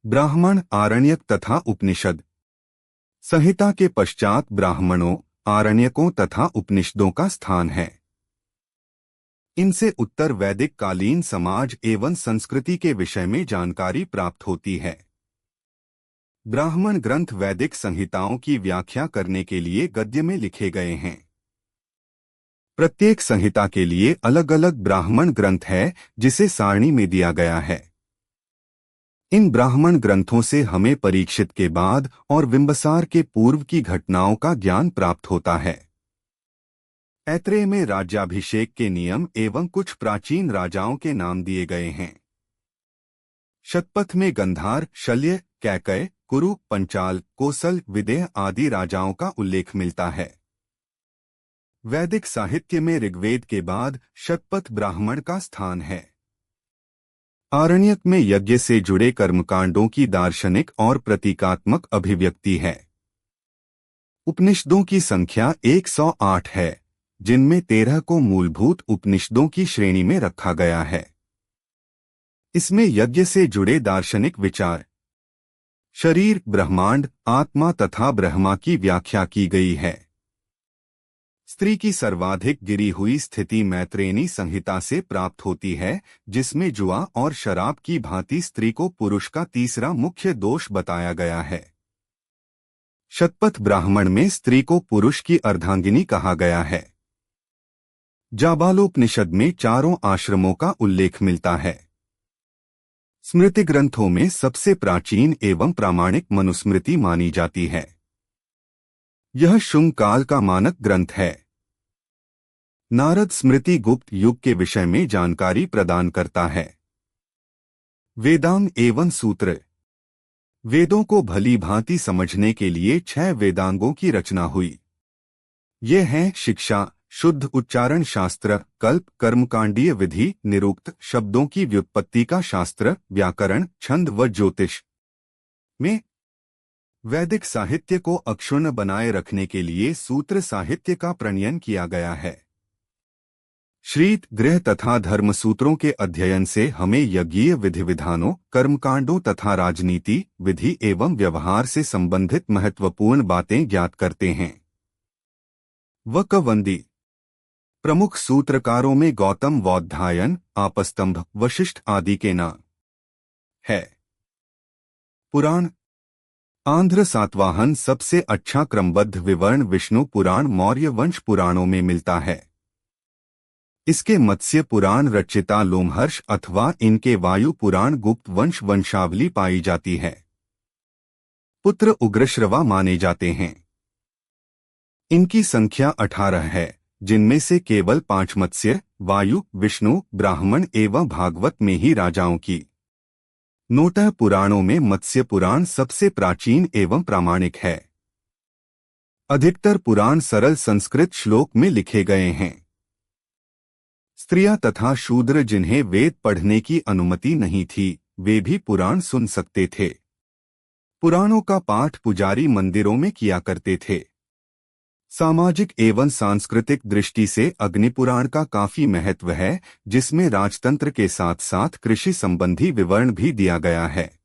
ब्राह्मण, आरण्यक तथा उपनिषद। संहिता के पश्चात ब्राह्मणों, आरण्यकों तथा उपनिषदों का स्थान है। इनसे उत्तर वैदिक कालीन समाज एवं संस्कृति के विषय में जानकारी प्राप्त होती है। ब्राह्मण ग्रंथ वैदिक संहिताओं की व्याख्या करने के लिए गद्य में लिखे गए हैं। प्रत्येक संहिता के लिए अलग अलग ब्राह्मण ग्रंथ है, जिसे सारणी में दिया गया है। इन ब्राह्मण ग्रंथों से हमें परीक्षित के बाद और बिंबसार के पूर्व की घटनाओं का ज्ञान प्राप्त होता है। ऐत्रेय में राज्याभिषेक के नियम एवं कुछ प्राचीन राजाओं के नाम दिए गए हैं। शतपथ में गंधार, शल्य, कैकय, कुरु, पंचाल, कोसल, विदेह आदि राजाओं का उल्लेख मिलता है। वैदिक साहित्य में ऋग्वेद के बाद शतपथ ब्राह्मण का स्थान है। आरण्यक में यज्ञ से जुड़े कर्मकांडों की दार्शनिक और प्रतीकात्मक अभिव्यक्ति है। उपनिषदों की संख्या 108 है, जिनमें 13 को मूलभूत उपनिषदों की श्रेणी में रखा गया है। इसमें यज्ञ से जुड़े दार्शनिक विचार, शरीर, ब्रह्मांड, आत्मा तथा ब्रह्मा की व्याख्या की गई है। स्त्री की सर्वाधिक गिरी हुई स्थिति मैत्रेयी संहिता से प्राप्त होती है, जिसमें जुआ और शराब की भांति स्त्री को पुरुष का तीसरा मुख्य दोष बताया गया है। शतपथ ब्राह्मण में स्त्री को पुरुष की अर्धांगिनी कहा गया है। जाबालोपनिषद में चारों आश्रमों का उल्लेख मिलता है। स्मृति ग्रंथों में सबसे प्राचीन एवं प्रामाणिक मनुस्मृति मानी जाती है। यह शुंग काल का मानक ग्रंथ है। नारद स्मृति गुप्त युग के विषय में जानकारी प्रदान करता है। वेदांग एवं सूत्र। वेदों को भली भांति समझने के लिए 6 वेदांगों की रचना हुई। ये हैं शिक्षा, शुद्ध उच्चारण शास्त्र, कल्प, कर्मकांडीय विधि, निरुक्त, शब्दों की व्युत्पत्ति का शास्त्र, व्याकरण, छंद व ज्योतिष। में वैदिक साहित्य को अक्षुण्ण बनाए रखने के लिए सूत्र साहित्य का प्रणयन किया गया है। श्रीत, गृह तथा धर्म सूत्रों के अध्ययन से हमें यज्ञीय विधि विधानों, कर्मकांडों तथा राजनीति, विधि एवं व्यवहार से संबंधित महत्वपूर्ण बातें ज्ञात करते हैं। वकवंदी। प्रमुख सूत्रकारों में गौतम बौद्धायन, आपस्तंभ, वशिष्ठ आदि के नाम है। पुराण। आंध्र सातवाहन सबसे अच्छा क्रमबद्ध विवरण विष्णु पुराण मौर्य वंश पुराणों में मिलता है। इसके मत्स्य पुराण रचिता लोमहर्ष अथवा इनके वायु पुराण गुप्त वंश वंशावली पाई जाती है। पुत्र उग्रश्रवा माने जाते हैं। इनकी संख्या 18 है, जिनमें से केवल 5 मत्स्य, वायु, विष्णु, ब्राह्मण एवं भागवत में ही राजाओं की। नोटह पुराणों में मत्स्य पुराण सबसे प्राचीन एवं प्रामाणिक है। अधिकतर पुराण सरल संस्कृत श्लोक में लिखे गए हैं। स्त्रियां तथा शूद्र जिन्हें वेद पढ़ने की अनुमति नहीं थी, वे भी पुराण सुन सकते थे। पुराणों का पाठ पुजारी मंदिरों में किया करते थे। सामाजिक एवं सांस्कृतिक दृष्टि से अग्निपुराण का काफी महत्व है, जिसमें राजतंत्र के साथ साथ कृषि संबंधी विवरण भी दिया गया है।